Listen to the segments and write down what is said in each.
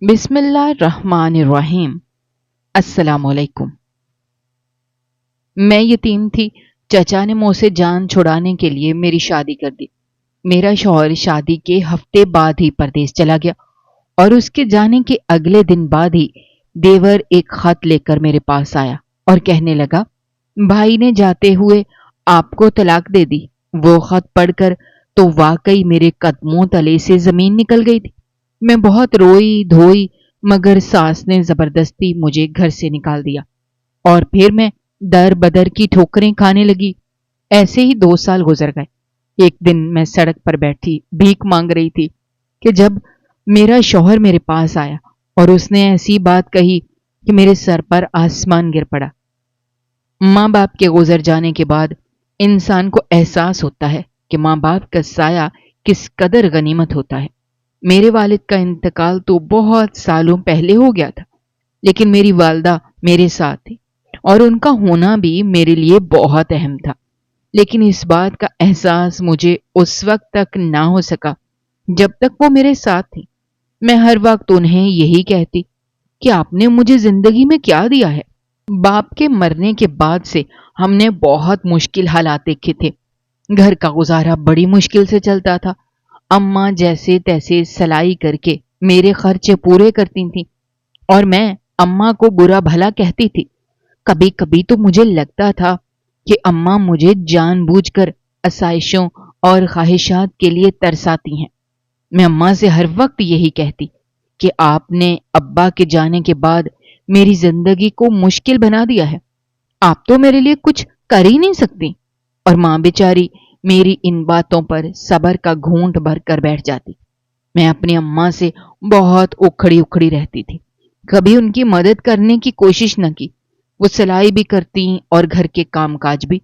بسم اللہ الرحمن الرحیم۔ السلام علیکم۔ میں یتیم تھی۔ چچا نے مجھ سے جان چھڑانے کے لیے میری شادی کر دی۔ میرا شوہر شادی کے ہفتے بعد ہی پردیس چلا گیا اور اس کے جانے کے اگلے دن بعد ہی دیور ایک خط لے کر میرے پاس آیا اور کہنے لگا، بھائی نے جاتے ہوئے آپ کو طلاق دے دی۔ وہ خط پڑھ کر تو واقعی میرے قدموں تلے سے زمین نکل گئی تھی۔ میں بہت روئی دھوئی، مگر ساس نے زبردستی مجھے گھر سے نکال دیا اور پھر میں در بدر کی ٹھوکریں کھانے لگی۔ ایسے ہی 2 سال گزر گئے۔ ایک دن میں سڑک پر بیٹھی بھیک مانگ رہی تھی کہ جب میرا شوہر میرے پاس آیا اور اس نے ایسی بات کہی کہ میرے سر پر آسمان گر پڑا۔ ماں باپ کے گزر جانے کے بعد انسان کو احساس ہوتا ہے کہ ماں باپ کا سایہ کس قدر غنیمت ہوتا ہے۔ میرے والد کا انتقال تو بہت سالوں پہلے ہو گیا تھا، لیکن میری والدہ میرے ساتھ تھی اور ان کا ہونا بھی میرے لیے بہت اہم تھا۔ لیکن اس بات کا احساس مجھے اس وقت تک نہ ہو سکا جب تک وہ میرے ساتھ تھی۔ میں ہر وقت انہیں یہی کہتی کہ آپ نے مجھے زندگی میں کیا دیا ہے۔ باپ کے مرنے کے بعد سے ہم نے بہت مشکل حالات دیکھے تھے۔ گھر کا گزارا بڑی مشکل سے چلتا تھا۔ اماں جیسے تیسے سلائی کر کے میرے خرچے پورے کرتی تھیں اور میں اماں کو برا بھلا کہتی تھی۔ کبھی کبھی تو مجھے لگتا تھا کہ اماں مجھے جان بوجھ کر آسائشوں اور خواہشات کے لیے ترساتی ہیں۔ میں اماں سے ہر وقت یہی کہتی کہ آپ نے ابا کے جانے کے بعد میری زندگی کو مشکل بنا دیا ہے، آپ تو میرے لیے کچھ کر ہی نہیں سکتی۔ اور ماں بیچاری میری ان باتوں پر صبر کا گھونٹ بھر کر بیٹھ جاتی۔ میں اپنی اماں سے بہت اکھڑی اکھڑی رہتی تھی، کبھی ان کی مدد کرنے کی کوشش نہ کی۔ وہ سلائی بھی کرتی اور گھر کے کام کاج بھی،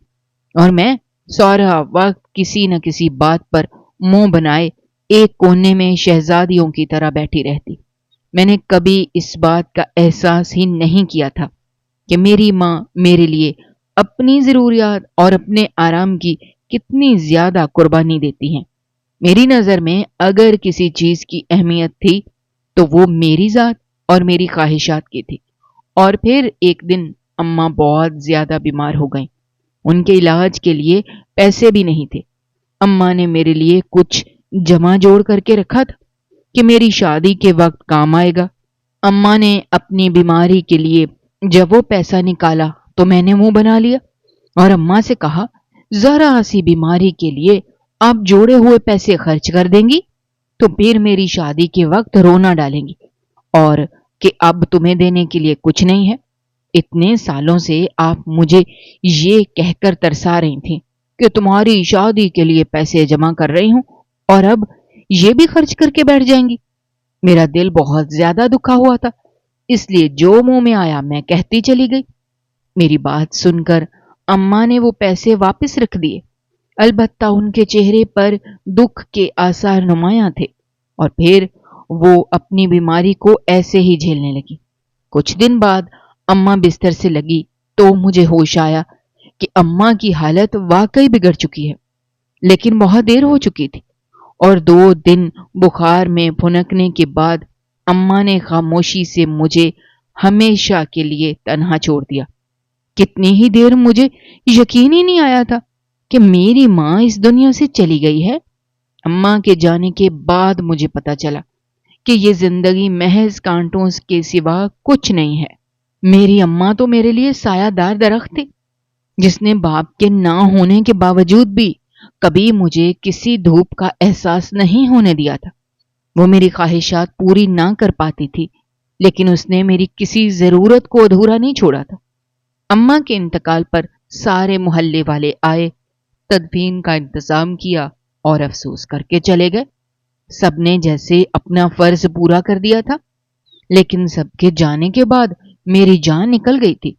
اور میں سارا وقت کسی نہ کسی بات پر منہ بنائے ایک کونے میں شہزادیوں کی طرح بیٹھی رہتی۔ میں نے کبھی اس بات کا احساس ہی نہیں کیا تھا کہ میری ماں میرے لیے اپنی ضروریات اور اپنے آرام کی کتنی زیادہ قربانی دیتی ہیں۔ میری نظر میں اگر کسی چیز کی اہمیت تھی تو وہ میری ذات اور میری خواہشات کی تھی۔ اور پھر ایک دن اماں بہت زیادہ بیمار ہو گئیں۔ ان کے علاج کے لیے پیسے بھی نہیں تھے۔ اماں نے میرے لیے کچھ جمع جوڑ کر کے رکھا تھا کہ میری شادی کے وقت کام آئے گا۔ اماں نے اپنی بیماری کے لیے جب وہ پیسہ نکالا تو میں نے منہ بنا لیا اور اماں سے کہا، ذرا سی بیماری کے لیے آپ جوڑے ہوئے پیسے خرچ کر دیں گی تو پھر میری شادی کے وقت رونا ڈالیں گی اور کہ اب تمہیں دینے کے لیے کچھ نہیں ہے۔ اتنے سالوں سے آپ مجھے یہ کہہ کر ترسا رہی تھیں کہ تمہاری شادی کے لیے پیسے جمع کر رہی ہوں اور اب یہ بھی خرچ کر کے بیٹھ جائیں گی۔ میرا دل بہت زیادہ دکھا ہوا تھا، اس لیے جو منہ میں آیا میں کہتی چلی گئی۔ میری بات سن کر اماں نے وہ پیسے واپس رکھ دیے، البتہ ان کے چہرے پر دکھ کے آثار نمایاں تھے، اور پھر وہ اپنی بیماری کو ایسے ہی جھیلنے لگی۔ کچھ دن بعد اماں بستر سے لگی تو مجھے ہوش آیا کہ اماں کی حالت واقعی بگڑ چکی ہے، لیکن بہت دیر ہو چکی تھی، اور 2 دن بخار میں پھنکنے کے بعد اماں نے خاموشی سے مجھے ہمیشہ کے لیے تنہا چھوڑ دیا۔ کتنی ہی دیر مجھے یقین ہی نہیں آیا تھا کہ میری ماں اس دنیا سے چلی گئی ہے۔ اماں کے جانے کے بعد مجھے پتا چلا کہ یہ زندگی محض کانٹوں کے سوا کچھ نہیں ہے۔ میری اماں تو میرے لیے سایہ دار درخت تھی، جس نے باپ کے نہ ہونے کے باوجود بھی کبھی مجھے کسی دھوپ کا احساس نہیں ہونے دیا تھا۔ وہ میری خواہشات پوری نہ کر پاتی تھی، لیکن اس نے میری کسی ضرورت کو ادھورا نہیں چھوڑا تھا۔ اماں کے انتقال پر سارے محلے والے آئے، تدفین کا انتظام کیا اور افسوس کر کے چلے گئے۔ سب نے جیسے اپنا فرض پورا کر دیا تھا، لیکن سب کے جانے کے بعد میری جان نکل گئی تھی۔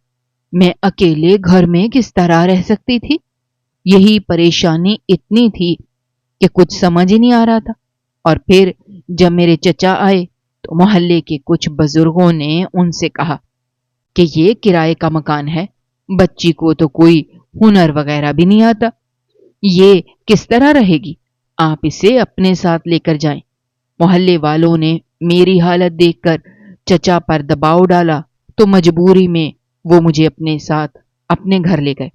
میں اکیلے گھر میں کس طرح رہ سکتی تھی؟ یہی پریشانی اتنی تھی کہ کچھ سمجھ ہی نہیں آ رہا تھا۔ اور پھر جب میرے چچا آئے تو محلے کے کچھ بزرگوں نے ان سے کہا کہ یہ کرائے کا مکان ہے، بچی کو تو کوئی ہنر وغیرہ بھی نہیں آتا، یہ کس طرح رہے گی، آپ اسے اپنے ساتھ لے کر جائیں۔ محلے والوں نے میری حالت دیکھ کر چچا پر دباؤ ڈالا تو مجبوری میں وہ مجھے اپنے ساتھ اپنے گھر لے گئے،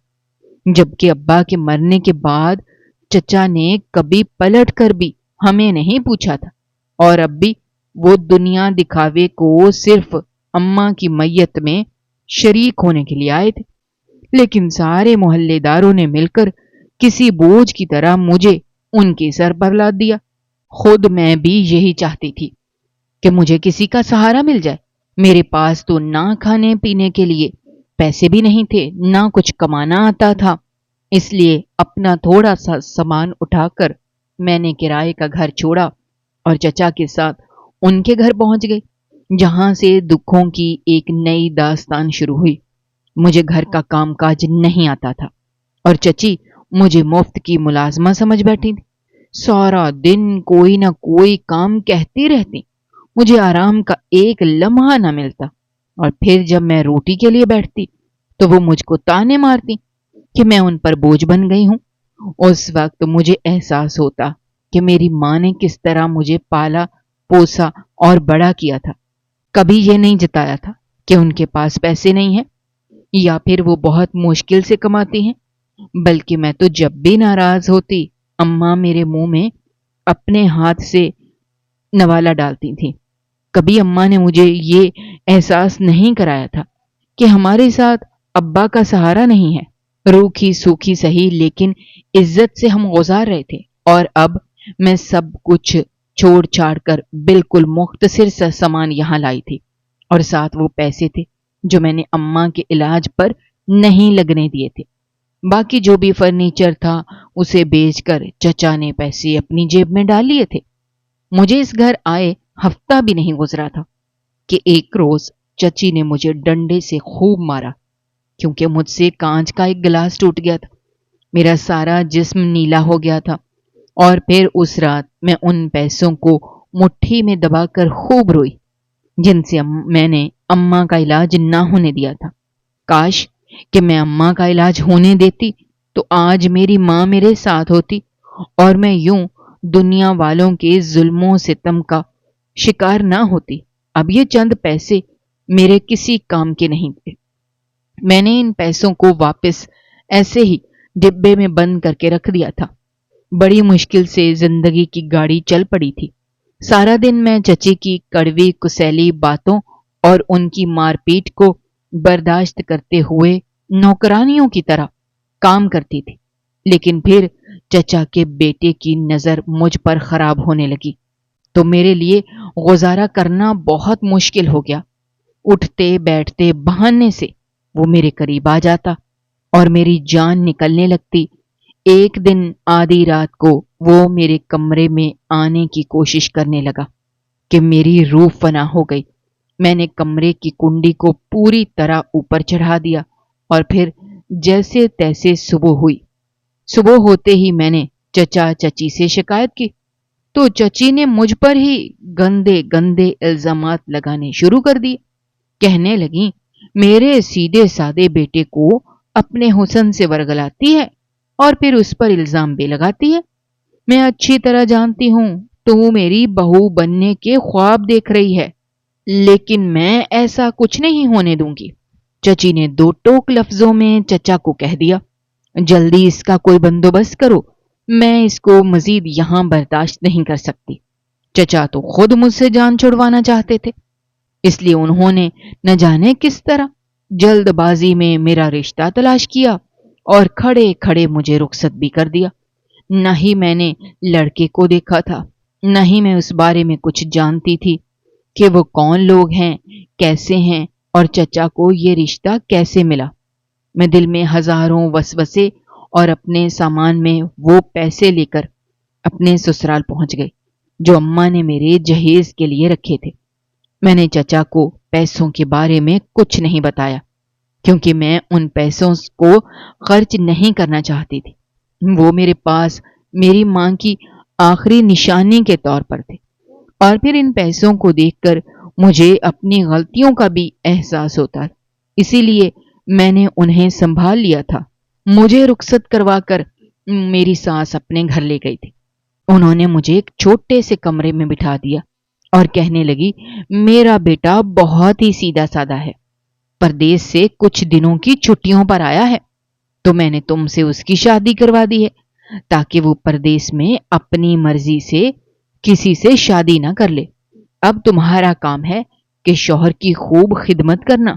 جبکہ ابا کے مرنے کے بعد چچا نے کبھی پلٹ کر بھی ہمیں نہیں پوچھا تھا، اور اب بھی وہ دنیا دکھاوے کو صرف اماں کی میت میں شریک ہونے کے لیے آئے تھے۔ لیکن سارے محلے داروں نے مل کر کسی بوجھ کی طرح مجھے ان کے سر پر لاد دیا۔ خود میں بھی یہی چاہتی تھی کہ مجھے کسی کا سہارا مل جائے۔ میرے پاس تو نہ کھانے پینے کے لیے پیسے بھی نہیں تھے، نہ کچھ کمانا آتا تھا، اس لیے اپنا تھوڑا سا سامان اٹھا کر میں نے کرائے کا گھر چھوڑا اور چچا کے ساتھ ان کے گھر پہنچ گئی، جہاں سے دکھوں کی ایک نئی داستان شروع ہوئی۔ مجھے گھر کا کام کاج نہیں آتا تھا اور چچی مجھے مفت کی ملازمہ سمجھ بیٹھی تھی۔ سارا دن کوئی نہ کوئی کام کہتی رہتی، مجھے آرام کا ایک لمحہ نہ ملتا، اور پھر جب میں روٹی کے لیے بیٹھتی تو وہ مجھ کو تانے مارتی کہ میں ان پر بوجھ بن گئی ہوں۔ اس وقت مجھے احساس ہوتا کہ میری ماں نے کس طرح مجھے پالا پوسا اور بڑا کیا تھا۔ کبھی یہ نہیں جتایا تھا کہ ان کے پاس پیسے نہیں ہیں یا پھر وہ بہت مشکل سے کماتی ہیں، بلکہ میں تو جب بھی ناراض ہوتی اماں میرے منہ میں اپنے ہاتھ سے نوالا ڈالتی تھی۔ کبھی اماں نے مجھے یہ احساس نہیں کرایا تھا کہ ہمارے ساتھ ابا کا سہارا نہیں ہے۔ روکھی سوکھی سہی لیکن عزت سے ہم گزار رہے تھے، اور اب میں سب کچھ چھوڑ چھاڑ کر بالکل مختصر سا سامان یہاں لائی تھی، اور ساتھ وہ پیسے تھے جو میں نے اماں کے علاج پر نہیں لگنے دیے تھے۔ باقی جو بھی فرنیچر تھا اسے بیچ کر چچا نے پیسے اپنی جیب میں ڈال لیے تھے۔ مجھے اس گھر آئے ہفتہ بھی نہیں گزرا تھا کہ ایک روز چچی نے مجھے ڈنڈے سے خوب مارا، کیونکہ مجھ سے کانچ کا ایک گلاس ٹوٹ گیا تھا۔ میرا سارا جسم نیلا ہو گیا تھا، اور پھر اس رات میں ان پیسوں کو مٹھی میں دبا کر خوب روئی جن سے میں نے اماں کا علاج نہ ہونے دیا تھا۔ کاش کہ میں اماں کا علاج ہونے دیتی تو آج میری ماں میرے ساتھ ہوتی اور میں یوں دنیا والوں کے ظلم و ستم کا شکار نہ ہوتی۔ اب یہ چند پیسے میرے کسی کام کے نہیں تھے۔ میں نے ان پیسوں کو واپس ایسے ہی ڈبے میں بند کر کے رکھ دیا تھا۔ بڑی مشکل سے زندگی کی گاڑی چل پڑی تھی۔ سارا دن میں چچی کی کڑوی کسیلی باتوں اور ان کی مار پیٹ کو برداشت کرتے ہوئے نوکرانیوں کی طرح کام کرتی تھی، لیکن پھر چچا کے بیٹے کی نظر مجھ پر خراب ہونے لگی تو میرے لیے گزارا کرنا بہت مشکل ہو گیا۔ اٹھتے بیٹھتے بہانے سے وہ میرے قریب آ جاتا اور میری جان نکلنے لگتی۔ ایک دن آدھی رات کو وہ میرے کمرے میں آنے کی کوشش کرنے لگا کہ میری روح فنا ہو گئی۔ میں نے کمرے کی کنڈی کو پوری طرح اوپر چڑھا دیا اور پھر جیسے تیسے صبح ہوئی۔ صبح ہوتے ہی میں نے چچا چچی سے شکایت کی تو چچی نے مجھ پر ہی گندے گندے الزامات لگانے شروع کر دیے۔ کہنے لگیں میرے سیدھے سادے بیٹے کو اپنے حسن سے ورگلاتی ہے اور پھر اس پر الزام بھی لگاتی ہے۔ میں اچھی طرح جانتی ہوں تو میری بہو بننے کے خواب دیکھ رہی ہے، لیکن میں ایسا کچھ نہیں ہونے دوں گی۔ چچی نے دو ٹوک لفظوں میں چچا کو کہہ دیا، جلدی اس کا کوئی بندوبست کرو، میں اس کو مزید یہاں برداشت نہیں کر سکتی۔ چچا تو خود مجھ سے جان چھڑوانا چاہتے تھے، اس لیے انہوں نے نہ جانے کس طرح جلد بازی میں میرا رشتہ تلاش کیا اور کھڑے کھڑے مجھے رخصت بھی کر دیا۔ نہ ہی میں نے لڑکے کو دیکھا تھا، نہ ہی میں اس بارے میں کچھ جانتی تھی کہ وہ کون لوگ ہیں، کیسے ہیں، اور چچا کو یہ رشتہ کیسے ملا۔ میں دل میں ہزاروں وسوسے اور اپنے سامان میں وہ پیسے لے کر اپنے سسرال پہنچ گئی جو اماں نے میرے جہیز کے لیے رکھے تھے۔ میں نے چچا کو پیسوں کے بارے میں کچھ نہیں بتایا کیونکہ میں ان پیسوں کو خرچ نہیں کرنا چاہتی تھی۔ وہ میرے پاس میری ماں کی آخری نشانی کے طور پر تھے، اور پھر ان پیسوں کو دیکھ کر مجھے اپنی غلطیوں کا بھی احساس ہوتا ہے، اسی لیے میں نے انہیں سنبھال لیا تھا۔ مجھے رخصت کروا کر میری ساس اپنے گھر لے گئی تھی۔ انہوں نے مجھے ایک چھوٹے سے کمرے میں بٹھا دیا اور کہنے لگی میرا بیٹا بہت ہی سیدھا سادہ ہے، پردیس سے کچھ دنوں کی چھٹیوں پر آیا ہے، تو میں نے تم سے اس کی شادی کروا دی ہے تاکہ وہ پردیس میں اپنی مرضی سے کسی سے شادی نہ کر لے۔ اب تمہارا کام ہے کہ شوہر کی خوب خدمت کرنا۔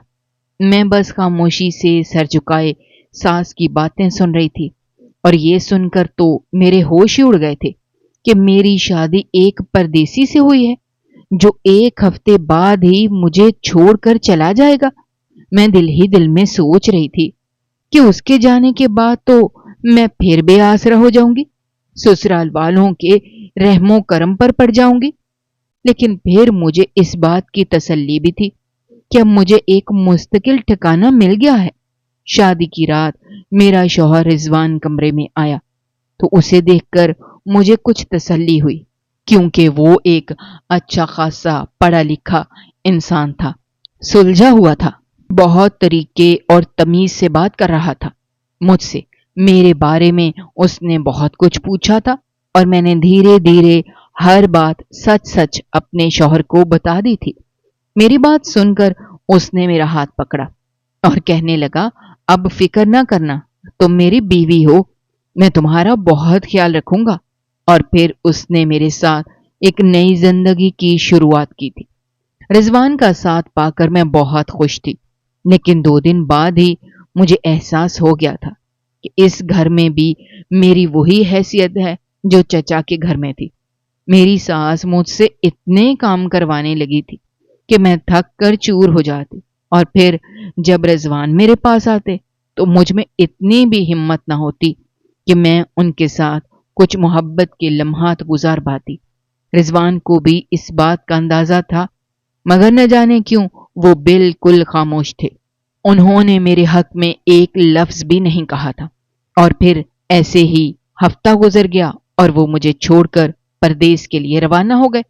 میں بس خاموشی سے سر جھکائے ساس کی باتیں سن رہی تھی، اور یہ سن کر تو میرے ہوش ہی اڑ گئے تھے کہ میری شادی ایک پردیسی سے ہوئی ہے جو ایک ہفتے بعد ہی مجھے چھوڑ کر چلا جائے گا۔ میں دل ہی دل میں سوچ رہی تھی کہ اس کے جانے کے بعد تو میں پھر بے آسرا ہو جاؤں گی، سسرال والوں کے رحم و کرم پر پڑ جاؤں گی۔ لیکن پھر مجھے اس بات کی تسلی بھی تھی کہ اب مجھے ایک مستقل ٹھکانہ مل گیا ہے۔ شادی کی رات میرا شوہر رضوان کمرے میں آیا تو اسے دیکھ کر مجھے کچھ تسلی ہوئی، کیونکہ وہ ایک اچھا خاصا پڑھا لکھا انسان تھا، سلجھا ہوا تھا، بہت طریقے اور تمیز سے بات کر رہا تھا مجھ سے۔ میرے بارے میں اس نے بہت کچھ پوچھا تھا اور میں نے دھیرے دھیرے ہر بات سچ سچ اپنے شوہر کو بتا دی تھی۔ میری بات سن کر اس نے میرا ہاتھ پکڑا اور کہنے لگا اب فکر نہ کرنا، تم میری بیوی ہو، میں تمہارا بہت خیال رکھوں گا۔ اور پھر اس نے میرے ساتھ ایک نئی زندگی کی شروعات کی تھی۔ رضوان کا ساتھ پا کر میں بہت خوش تھی، لیکن 2 دن بعد ہی مجھے احساس ہو گیا تھا کہ اس گھر میں بھی میری وہی حیثیت ہے جو چچا کے گھر میں تھی۔ میری ساس مجھ سے اتنے کام کروانے لگی تھی کہ میں تھک کر چور ہو جاتی، اور پھر جب رضوان میرے پاس آتے تو مجھ میں اتنی بھی ہمت نہ ہوتی کہ میں ان کے ساتھ کچھ محبت کے لمحات گزار پاتی۔ رضوان کو بھی اس بات کا اندازہ تھا، مگر نہ جانے کیوں وہ بالکل خاموش تھے۔ انہوں نے میرے حق میں ایک لفظ بھی نہیں کہا تھا۔ اور پھر ایسے ہی ہفتہ گزر گیا اور وہ مجھے چھوڑ کر پردیس کے لیے روانہ ہو گئے۔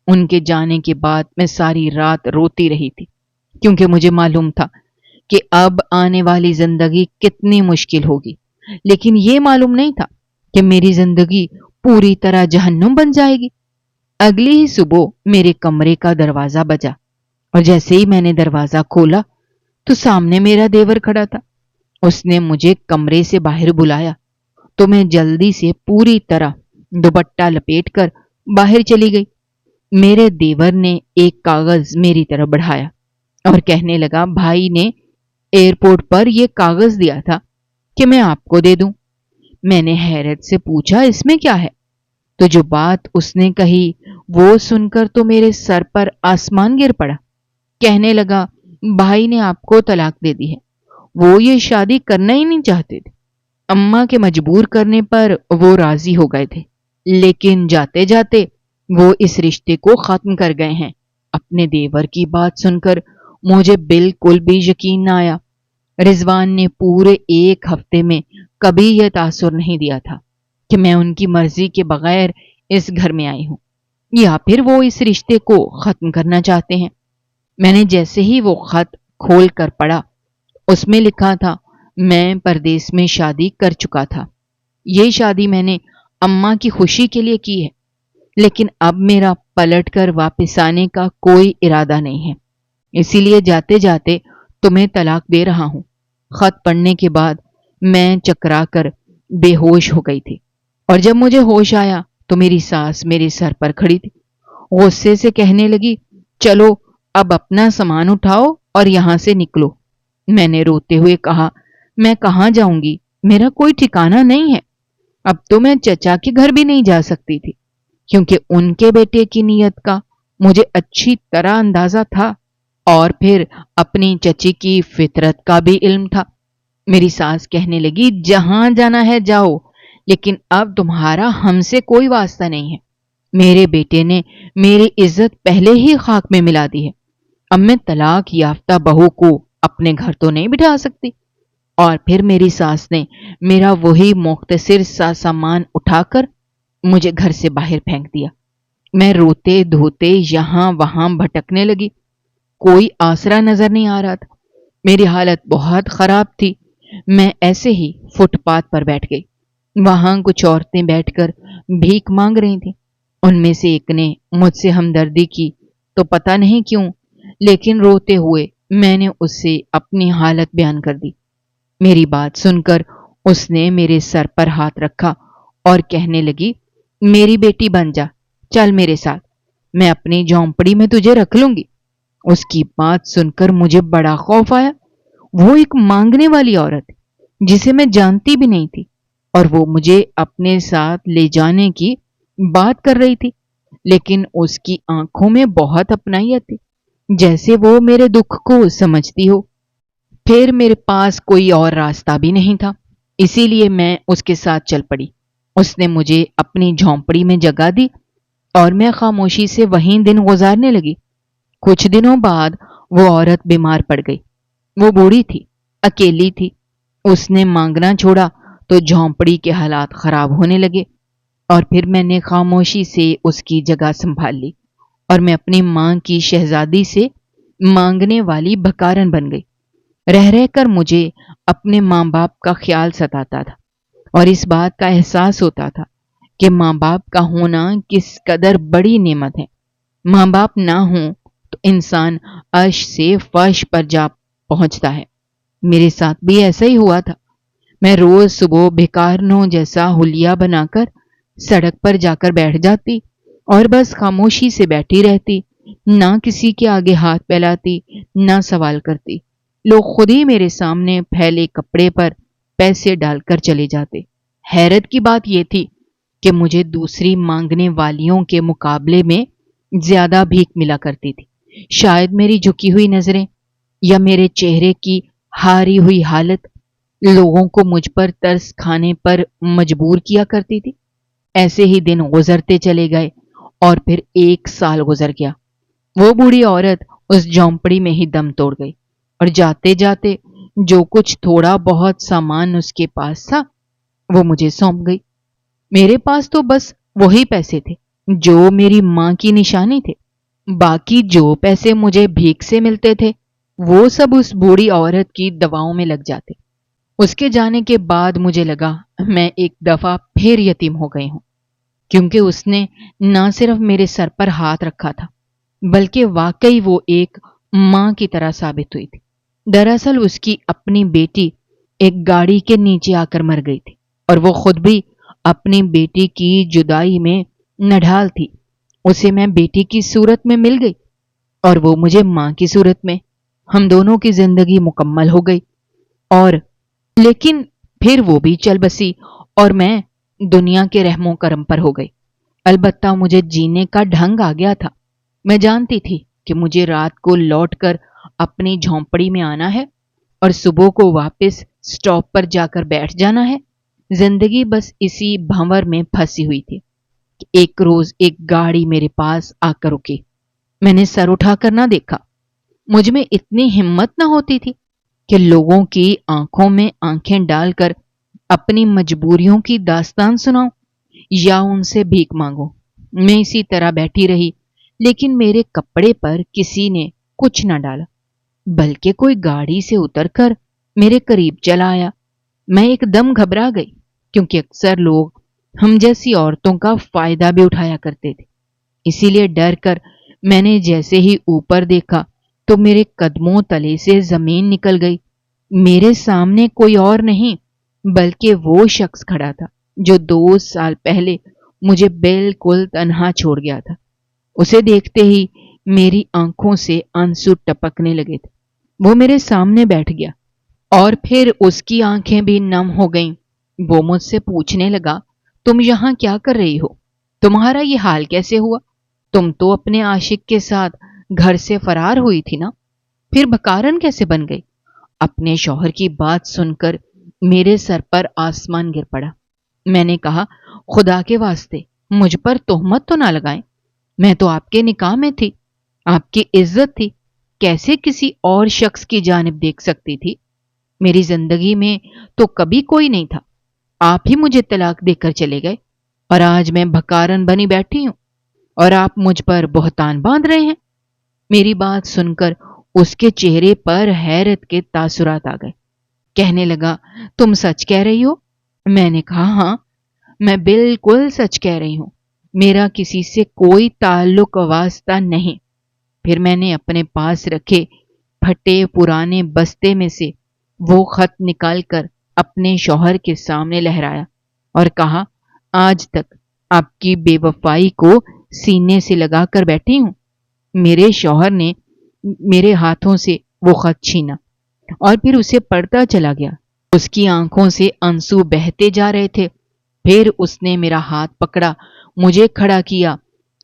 ان کے جانے کے بعد میں ساری رات روتی رہی تھی، کیونکہ مجھے معلوم تھا کہ اب آنے والی زندگی کتنی مشکل ہوگی، لیکن یہ معلوم نہیں تھا کہ میری زندگی پوری طرح جہنم بن جائے گی۔ اگلی ہی صبح میرے کمرے کا دروازہ بجا، اور جیسے ہی میں نے دروازہ کھولا تو سامنے میرا دیور کھڑا تھا۔ اس نے مجھے کمرے سے باہر بلایا تو میں جلدی سے پوری طرح دوپٹہ لپیٹ کر باہر چلی گئی۔ میرے دیور نے ایک کاغذ میری طرف بڑھایا اور کہنے لگا بھائی نے ایئرپورٹ پر یہ کاغذ دیا تھا کہ میں آپ کو دے دوں۔ میں نے حیرت سے پوچھا اس میں کیا ہے؟ تو جو بات اس نے کہی وہ سن کر تو میرے سر پر آسمان گر پڑا۔ کہنے لگا بھائی نے آپ کو طلاق دے دی ہے، وہ یہ شادی کرنا ہی نہیں چاہتے تھے، اماں کے مجبور کرنے پر وہ راضی ہو گئے تھے، لیکن جاتے جاتے وہ اس رشتے کو ختم کر گئے ہیں۔ اپنے دیور کی بات سن کر مجھے بالکل بھی یقین نہ آیا۔ رضوان نے پورے ایک ہفتے میں کبھی یہ تاثر نہیں دیا تھا کہ میں ان کی مرضی کے بغیر اس گھر میں آئی ہوں، یا پھر وہ اس رشتے کو ختم کرنا چاہتے ہیں۔ میں نے جیسے ہی وہ خط کھول کر پڑھا، اس میں لکھا تھا میں پردیس میں شادی کر چکا تھا، یہ شادی میں نے اماں کی خوشی کے لیے کی ہے، لیکن اب میرا پلٹ کر واپس آنے کا کوئی ارادہ نہیں ہے، اسی لیے جاتے جاتے تمہیں طلاق دے رہا ہوں۔ خط پڑھنے کے بعد میں چکرا کر بے ہوش ہو گئی تھی، اور جب مجھے ہوش آیا تو میری ساس میرے سر پر کھڑی تھی، غصے سے کہنے لگی چلو اب اپنا سامان اٹھاؤ اور یہاں سے نکلو۔ میں نے روتے ہوئے کہا میں کہاں جاؤں گی، میرا کوئی ٹھکانہ نہیں ہے۔ اب تو میں چچا کے گھر بھی نہیں جا سکتی تھی، کیونکہ ان کے بیٹے کی نیت کا مجھے اچھی طرح اندازہ تھا، اور پھر اپنی چچی کی فطرت کا بھی علم تھا۔ میری ساس کہنے لگی جہاں جانا ہے جاؤ، لیکن اب تمہارا ہم سے کوئی واسطہ نہیں ہے، میرے بیٹے نے میری عزت پہلے ہی خاک میں ملا دی ہے، اب میں طلاق یافتہ بہو کو اپنے گھر تو نہیں بٹھا سکتی۔ اور پھر میری ساس نے میرا وہی مختصر سا سامان اٹھا کر مجھے گھر سے باہر پھینک دیا۔ میں روتے دھوتے یہاں وہاں بھٹکنے لگی، کوئی آسرا نظر نہیں آ رہا تھا، میری حالت بہت خراب تھی۔ میں ایسے ہی فٹ پاتھ پر بیٹھ گئی، وہاں کچھ عورتیں بیٹھ کر بھیک مانگ رہی تھیں۔ ان میں سے ایک نے مجھ سے ہمدردی کی تو پتہ نہیں کیوں، لیکن روتے ہوئے میں نے اس سے اپنی حالت بیان کر دی۔ میری بات سن کر اس نے میرے سر پر ہاتھ رکھا اور کہنے لگی، میری بیٹی بن جا، چل میرے ساتھ، میں اپنی جھونپڑی میں تجھے رکھ لوں گی۔ اس کی بات سن کر مجھے بڑا خوف آیا۔ وہ ایک مانگنے والی عورت جسے میں جانتی بھی نہیں تھی، اور وہ مجھے اپنے ساتھ لے جانے کی بات کر رہی تھی، لیکن اس کی آنکھوں میں بہت اپنائیت تھی، جیسے وہ میرے دکھ کو سمجھتی ہو۔ پھر میرے پاس کوئی اور راستہ بھی نہیں تھا، اسی لیے میں اس کے ساتھ چل پڑی۔ اس نے مجھے اپنی جھونپڑی میں جگہ دی اور میں خاموشی سے وہیں دن گزارنے لگی۔ کچھ دنوں بعد وہ عورت بیمار پڑ گئی۔ وہ بوڑھی تھی، اکیلی تھی۔ اس نے مانگنا چھوڑا تو جھونپڑی کے حالات خراب ہونے لگے، اور پھر میں نے خاموشی سے اس کی جگہ سنبھال لی، اور میں اپنی ماں کی شہزادی سے مانگنے والی بھکارن بن گئی۔ رہ رہ کر مجھے اپنے ماں باپ کا خیال ستاتا تھا، اور اس بات کا احساس ہوتا تھا کہ ماں باپ کا ہونا کس قدر بڑی نعمت ہے۔ ماں باپ نہ ہوں تو انسان عرش سے فرش پر جا پہنچتا ہے۔ میرے ساتھ بھی ایسا ہی ہوا تھا۔ میں روز صبح بھکارنوں جیسا حلیہ بنا کر سڑک پر جا کر بیٹھ جاتی اور بس خاموشی سے بیٹھی رہتی، نہ کسی کے آگے ہاتھ پھیلاتی، نہ سوال کرتی۔ لوگ خود ہی میرے سامنے پھیلے کپڑے پر پیسے ڈال کر چلے جاتے۔ حیرت کی بات یہ تھی کہ مجھے دوسری مانگنے والیوں کے مقابلے میں زیادہ بھیک ملا کرتی تھی۔ شاید میری جھکی ہوئی نظریں یا میرے چہرے کی ہاری ہوئی حالت لوگوں کو مجھ پر ترس کھانے پر مجبور کیا کرتی تھی۔ ایسے ہی دن گزرتے چلے گئے اور پھر 1 سال گزر گیا۔ وہ بوڑھی عورت اس جھونپڑی میں ہی دم توڑ گئی، اور جاتے جاتے جو کچھ تھوڑا بہت سامان اس کے پاس تھا وہ مجھے سونپ گئی۔ میرے پاس تو بس وہی پیسے تھے جو میری ماں کی نشانی تھے۔ باقی جو پیسے مجھے بھیک سے ملتے تھے وہ سب اس بوڑھی عورت کی دواؤں میں لگ جاتے۔ اس کے جانے کے بعد مجھے لگا میں ایک دفعہ پھر یتیم ہو گئی ہوں، کیونکہ اس نے نہ صرف میرے سر پر ہاتھ رکھا تھا بلکہ واقعی وہ ایک ماں کی طرح ثابت ہوئی تھی۔ دراصل اس کی اپنی بیٹی ایک گاڑی کے نیچے آ کر مر گئی تھی، اور وہ خود بھی اپنی بیٹی کی جدائی میں نڈھال تھی۔ اسے میں بیٹی کی صورت میں مل گئی اور وہ مجھے ماں کی صورت میں۔ ہم دونوں کی زندگی مکمل ہو گئی، اور لیکن پھر وہ بھی چل بسی اور میں دنیا کے رحم و کرم پر ہو گئی۔ البتہ مجھے جینے کا ڈھنگ آ گیا تھا۔ میں جانتی تھی کہ مجھے رات کو لوٹ کر اپنی جھونپڑی میں آنا ہے اور صبح کو واپس سٹاپ پر جا کر بیٹھ جانا ہے۔ زندگی بس اسی بھنور میں پھنسی ہوئی تھی کہ ایک روز ایک گاڑی میرے پاس آ کر رکی۔ میں نے سر اٹھا کر نہ دیکھا۔ مجھ میں اتنی ہمت نہ ہوتی تھی کہ لوگوں کی آنکھوں میں آنکھیں ڈال کر اپنی مجبوریوں کی داستان سناؤں یا ان سے بھیک مانگوں۔ میں اسی طرح بیٹھی رہی، لیکن میرے کپڑے پر کسی نے کچھ نہ ڈالا، بلکہ کوئی گاڑی سے اتر کر میرے قریب چلا آیا۔ میں ایک دم گھبرا گئی، کیونکہ اکثر لوگ ہم جیسی عورتوں کا فائدہ بھی اٹھایا کرتے تھے۔ اسی لیے ڈر کر میں نے جیسے ہی اوپر دیکھا تو میرے قدموں تلے سے زمین نکل گئی۔ میرے سامنے کوئی اور نہیں بلکہ وہ شخص کھڑا تھا جو 2 سال پہلے مجھے بالکل تنہا چھوڑ گیا تھا۔ اسے دیکھتے ہی میری آنکھوں سے آنسو ٹپکنے لگے تھے۔ وہ میرے سامنے بیٹھ گیا اور پھر اس کی آنکھیں بھی نم ہو گئیں۔ وہ مجھ سے پوچھنے لگا، تم یہاں کیا کر رہی ہو؟ تمہارا یہ حال کیسے ہوا؟ تم تو اپنے عاشق کے ساتھ گھر سے فرار ہوئی تھی نا، پھر بھکارن کیسے بن گئی؟ اپنے شوہر کی بات سن کر میرے سر پر آسمان گر پڑا۔ میں نے کہا، خدا کے واسطے مجھ پر تہمت تو نہ لگائیں، میں تو آپ کے نکاح میں تھی، آپ کی عزت تھی، کیسے کسی اور شخص کی جانب دیکھ سکتی تھی؟ میری زندگی میں تو کبھی کوئی نہیں تھا، آپ ہی مجھے طلاق دے کر چلے گئے، اور آج میں بھکارن بنی بیٹھی ہوں اور آپ مجھ پر بہتان باندھ رہے ہیں۔ میری بات سن کر اس کے چہرے پر حیرت کے تاثرات آ گئے۔ کہنے لگا، تم سچ کہہ رہی ہو؟ میں نے کہا، ہاں، میں بالکل سچ کہہ رہی ہوں۔ میرا کسی سے کوئی تعلق واسطہ نہیں۔ پھر میں نے اپنے پاس رکھے پھٹے پرانے بستے میں سے وہ خط نکال کر اپنے شوہر کے سامنے لہرایا اور کہا، آج تک آپ کی بے وفائی کو سینے سے لگا کر بیٹھی ہوں۔ میرے شوہر نے میرے ہاتھوں سے وہ خط چھینا اور پھر اسے پڑھتا چلا گیا۔ اس کی آنکھوں سے آنسو بہتے جا رہے تھے۔ پھر اس نے میرا ہاتھ پکڑا، مجھے کھڑا کیا،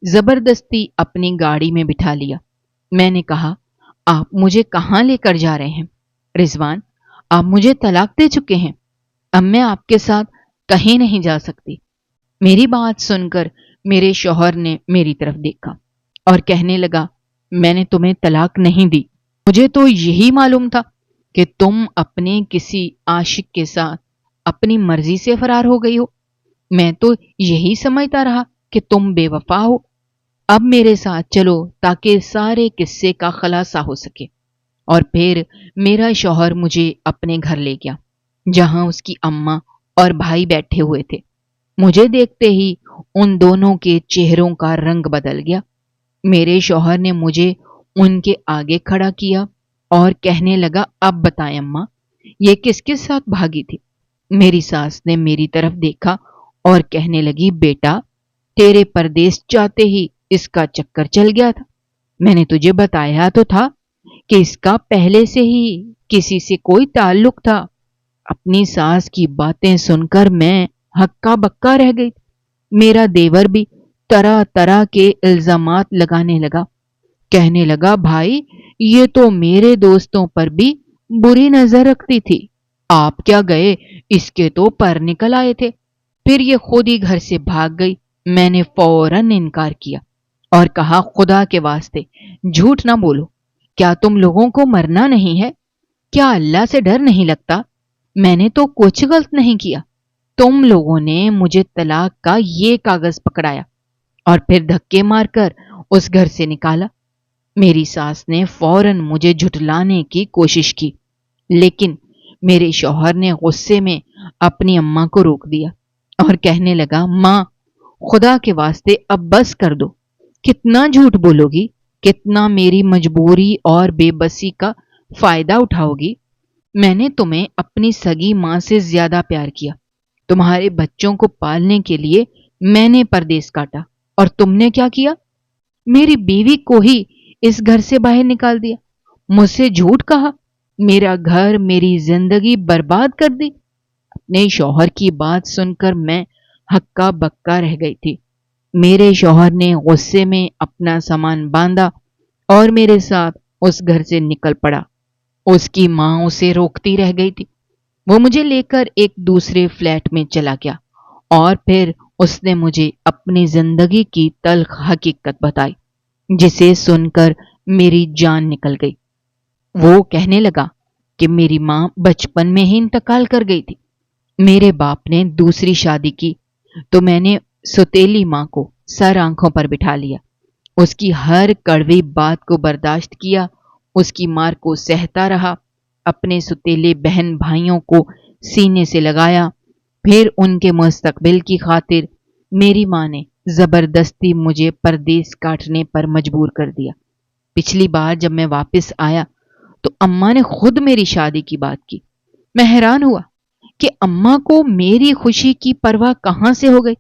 زبردستی اپنی گاڑی میں بٹھا لیا۔ میں نے کہا، آپ مجھے کہاں لے کر جا رہے ہیں؟ رضوان، آپ مجھے طلاق دے چکے ہیں، اب میں آپ کے ساتھ کہیں نہیں جا سکتی۔ میری بات سن کر میرے شوہر نے میری طرف دیکھا اور کہنے لگا، میں نے تمہیں طلاق نہیں دی، مجھے تو یہی معلوم تھا کہ تم اپنے کسی عاشق کے ساتھ اپنی مرضی سے فرار ہو گئی ہو۔ میں تو یہی سمجھتا رہا کہ تم بے وفا ہو۔ اب میرے ساتھ چلو تاکہ سارے قصے کا خلاصہ ہو سکے۔ اور پھر میرا شوہر مجھے اپنے گھر لے گیا، جہاں اس کی اماں اور بھائی بیٹھے ہوئے تھے۔ مجھے دیکھتے ہی ان دونوں کے چہروں کا رنگ بدل گیا۔ میرے شوہر نے مجھے ان کے آگے کھڑا کیا اور کہنے لگا، اب بتائیں اماں، یہ کس کے ساتھ بھاگی تھی؟ میری ساس نے میری طرف دیکھا اور کہنے لگی، بیٹا، تیرے پردیس جاتے ہی اس کا چکر چل گیا تھا۔ میں نے تجھے بتایا تو تھا کہ اس کا پہلے سے ہی کسی سے کوئی تعلق تھا۔ اپنی ساس کی باتیں سن کر میں ہکا بکا رہ گئی۔ میرا دیور بھی طرح طرح کے الزامات لگانے لگا، کہنے لگا، بھائی یہ تو میرے دوستوں پر بھی بری نظر رکھتی تھی، آپ کیا گئے، اس کے تو پر نکل آئے تھے۔ پھر یہ خود ہی گھر سے بھاگ گئی۔ میں نے فوراً انکار کیا اور کہا، خدا کے واسطے جھوٹ نہ بولو، کیا تم لوگوں کو مرنا نہیں ہے؟ کیا اللہ سے ڈر نہیں لگتا؟ میں نے تو کچھ غلط نہیں کیا، تم لوگوں نے مجھے طلاق کا یہ کاغذ پکڑایا اور پھر دھکے مار کر اس گھر سے نکالا۔ میری ساس نے فوراً مجھے جھٹلانے کی کوشش کی، لیکن میرے شوہر نے غصے میں اپنی اماں کو روک دیا اور کہنے لگا، ماں، خدا کے واسطے اب بس کر دو، کتنا جھوٹ بولو گی، کتنا میری مجبوری اور بے بسی کا فائدہ اٹھاؤ گی؟ میں نے تمہیں اپنی سگی ماں سے زیادہ پیار کیا، تمہارے بچوں کو پالنے کے لیے میں نے پردیس کاٹا، اور تم نے کیا کیا؟ میری بیوی کو ہی اس گھر سے باہر نکال دیا، مجھ سے جھوٹ کہا، میرا گھر میری زندگی برباد کر دی۔ اپنے شوہر کی بات سن کر میں ہکا بکا رہ گئی تھی۔ میرے شوہر نے غصے میں اپنا سامان باندھا اور میرے ساتھ اس گھر سے نکل پڑا۔ اس کی ماں اسے روکتی رہ گئی تھی۔ وہ مجھے لے کر ایک دوسرے فلیٹ میں چلا گیا اور پھر اس نے مجھے اپنی زندگی کی تلخ حقیقت بتائی، جسے سن کر میری جان نکل گئی۔ وہ کہنے لگا کہ میری ماں بچپن میں ہی انتقال کر گئی تھی۔ میرے باپ نے دوسری شادی کی تو میں نے سوتیلی ماں کو سر آنکھوں پر بٹھا لیا، اس کی ہر کڑوی بات کو برداشت کیا، اس کی مار کو سہتا رہا، اپنے سوتیلے بہن بھائیوں کو سینے سے لگایا۔ پھر ان کے مستقبل کی خاطر میری ماں نے زبردستی مجھے پردیس کاٹنے پر مجبور کر دیا۔ پچھلی بار جب میں واپس آیا تو اماں نے خود میری شادی کی بات کی۔ میں حیران ہوا کہ اماں کو میری خوشی کی پرواہ کہاں سے ہو گئی،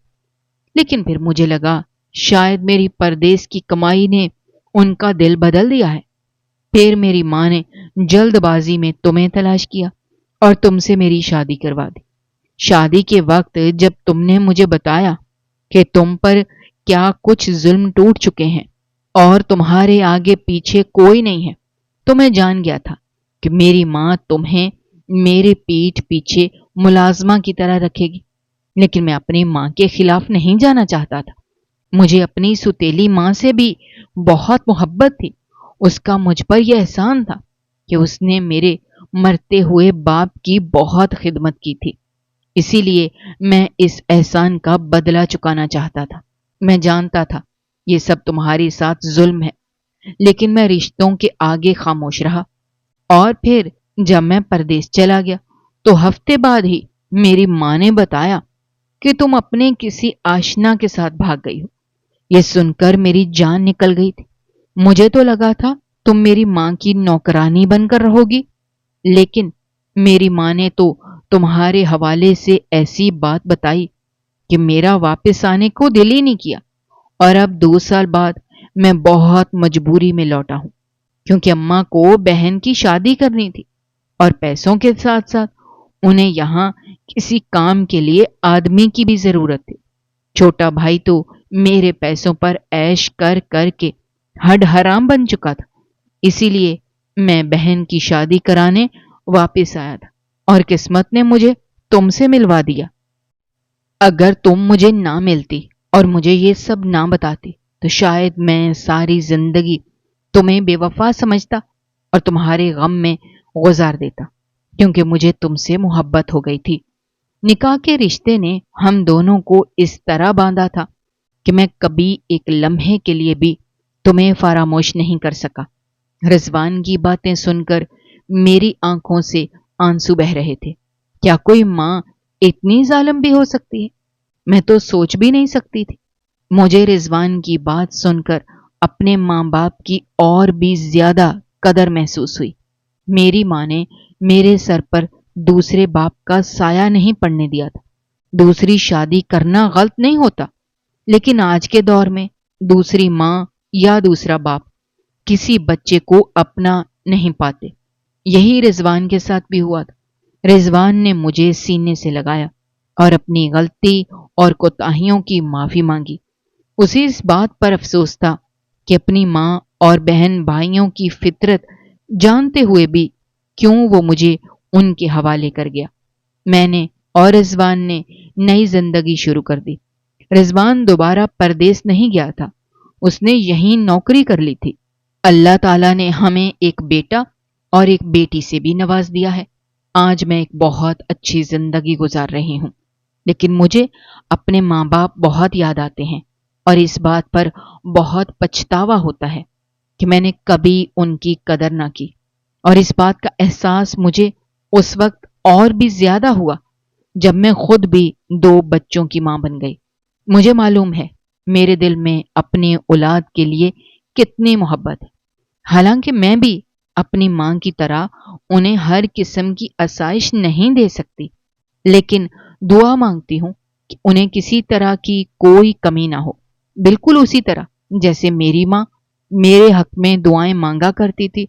لیکن پھر مجھے لگا شاید میری پردیس کی کمائی نے ان کا دل بدل دیا ہے۔ پھر میری ماں نے جلد بازی میں تمہیں تلاش کیا اور تم سے میری شادی کروا دی۔ شادی کے وقت جب تم نے مجھے بتایا کہ تم پر کیا کچھ ظلم ٹوٹ چکے ہیں اور تمہارے آگے پیچھے کوئی نہیں ہے، تو میں جان گیا تھا کہ میری ماں تمہیں میرے پیٹھ پیچھے ملازمہ کی طرح رکھے گی، لیکن میں اپنی ماں کے خلاف نہیں جانا چاہتا تھا۔ مجھے اپنی سوتیلی ماں سے بھی بہت محبت تھی، اس کا مجھ پر یہ احسان تھا کہ اس نے میرے مرتے ہوئے باپ کی بہت خدمت کی تھی، اسی لیے میں اس احسان کا بدلہ چکانا چاہتا تھا۔ میں جانتا تھا یہ سب تمہارے ساتھ ظلم ہے، لیکن میں رشتوں کے آگے خاموش رہا۔ اور پھر جب میں پردیس چلا گیا تو ہفتے بعد ہی میری ماں نے بتایا کہ تم اپنے کسی آشنا کے ساتھ بھاگ گئی ہو۔ یہ سن کر میری جان نکل گئی تھی۔ مجھے تو لگا تھا تم میری ماں کی نوکرانی بن کر رہو گی، لیکن میری ماں نے تو تمہارے حوالے سے ایسی بات بتائی کہ میرا واپس آنے کو دل ہی نہیں کیا، اور اب 2 سال بعد میں بہت مجبوری میں لوٹا ہوں، کیونکہ اماں کو بہن کی شادی کرنی تھی اور پیسوں کے ساتھ ساتھ انہیں یہاں کسی کام کے لیے آدمی کی بھی ضرورت تھی۔ چھوٹا بھائی تو میرے پیسوں پر عیش کر کر کے ہڈ حرام بن چکا تھا، اسی لیے میں بہن کی شادی کرانے واپس آیا تھا، اور قسمت نے مجھے تم سے ملوا دیا۔ اگر تم مجھے نہ ملتی اور مجھے یہ سب نہ بتاتی تو شاید میں ساری زندگی تمہیں بے وفا سمجھتا اور تمہارے غم میں گزار دیتا، کیونکہ مجھے تم سے محبت ہو گئی تھی۔ نکاح کے رشتے نے ہم دونوں کو اس طرح باندھا تھا کہ میں کبھی ایک لمحے کے لیے بھی تمہیں فراموش نہیں کر سکا۔ رضوان کی باتیں سن کر میری آنکھوں سے آنسو بہہ رہے تھے۔ کیا کوئی ماں اتنی ظالم بھی ہو سکتی ہے؟ میں تو سوچ بھی نہیں سکتی تھی۔ مجھے رضوان کی بات سن کر اپنے ماں باپ کی اور بھی زیادہ قدر محسوس ہوئی۔ میری ماں نے میرے سر پر دوسرے باپ کا سایہ نہیں پڑنے دیا تھا۔ دوسری شادی کرنا غلط نہیں ہوتا، لیکن آج کے دور میں دوسری ماں یا دوسرا باپ کسی بچے کو اپنا نہیں پاتے۔ یہی رضوان کے ساتھ بھی ہوا تھا۔ رضوان نے مجھے سینے سے لگایا اور اپنی غلطی اور کوتاہیوں کی معافی مانگی۔ اسے اس بات پر افسوس تھا کہ اپنی ماں اور بہن بھائیوں کی فطرت جانتے ہوئے بھی کیوں وہ مجھے ان کے حوالے کر گیا۔ میں نے اور رضوان نے نئی زندگی شروع کر دی۔ رضوان دوبارہ پردیس نہیں گیا تھا، اس نے یہیں نوکری کر لی تھی۔ اللہ تعالیٰ نے ہمیں ایک بیٹا اور ایک بیٹی سے بھی نواز دیا ہے۔ آج میں ایک بہت اچھی زندگی گزار رہی ہوں، لیکن مجھے اپنے ماں باپ بہت یاد آتے ہیں اور اس بات پر بہت پچھتاوا ہوتا ہے کہ میں نے کبھی ان کی قدر نہ کی، اور اس بات کا احساس مجھے اس وقت اور بھی زیادہ ہوا جب میں خود بھی 2 بچوں کی ماں بن گئی۔ مجھے معلوم ہے میرے دل میں اپنی اولاد کے لیے کتنی محبت ہے، حالانکہ میں بھی اپنی ماں کی طرح انہیں ہر قسم کی آسائش نہیں دے سکتی، لیکن دعا مانگتی ہوں کہ انہیں کسی طرح کی کوئی کمی نہ ہو، بالکل اسی طرح جیسے میری ماں میرے حق میں دعائیں مانگا کرتی تھی۔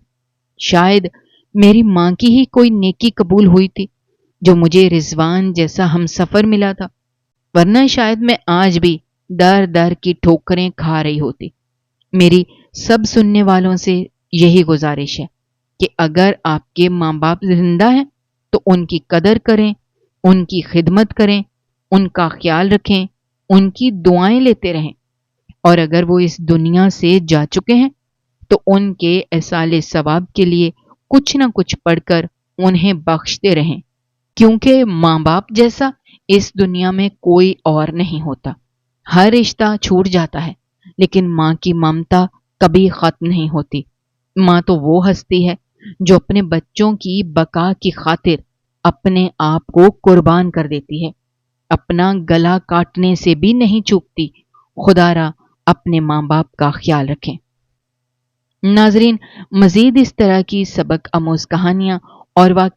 شاید میری ماں کی ہی کوئی نیکی قبول ہوئی تھی جو مجھے رضوان جیسا ہم سفر ملا تھا، ورنہ شاید میں آج بھی در در کی ٹھوکریں کھا رہی ہوتی۔ میری سب سننے والوں سے یہی گزارش ہے کہ اگر آپ کے ماں باپ زندہ ہیں تو ان کی قدر کریں، ان کی خدمت کریں، ان کا خیال رکھیں، ان کی دعائیں لیتے رہیں، اور اگر وہ اس دنیا سے جا چکے ہیں تو ان کے ایصال ثواب کے لیے کچھ نہ کچھ پڑھ کر انہیں بخشتے رہیں، کیونکہ ماں باپ جیسا اس دنیا میں کوئی اور نہیں ہوتا۔ ہر رشتہ چھوٹ جاتا ہے، لیکن ماں کی ممتا کبھی ختم نہیں ہوتی۔ ماں تو وہ ہستی ہے جو اپنے بچوں کی بقا کی خاطر اپنے آپ کو قربان کر دیتی ہے، اپنا گلا کاٹنے سے بھی نہیں چوکتی۔ خدا را اپنے ماں باپ کا خیال رکھیں۔ ناظرین، مزید اس طرح کی سبق آموز کہانیاں اور واقعات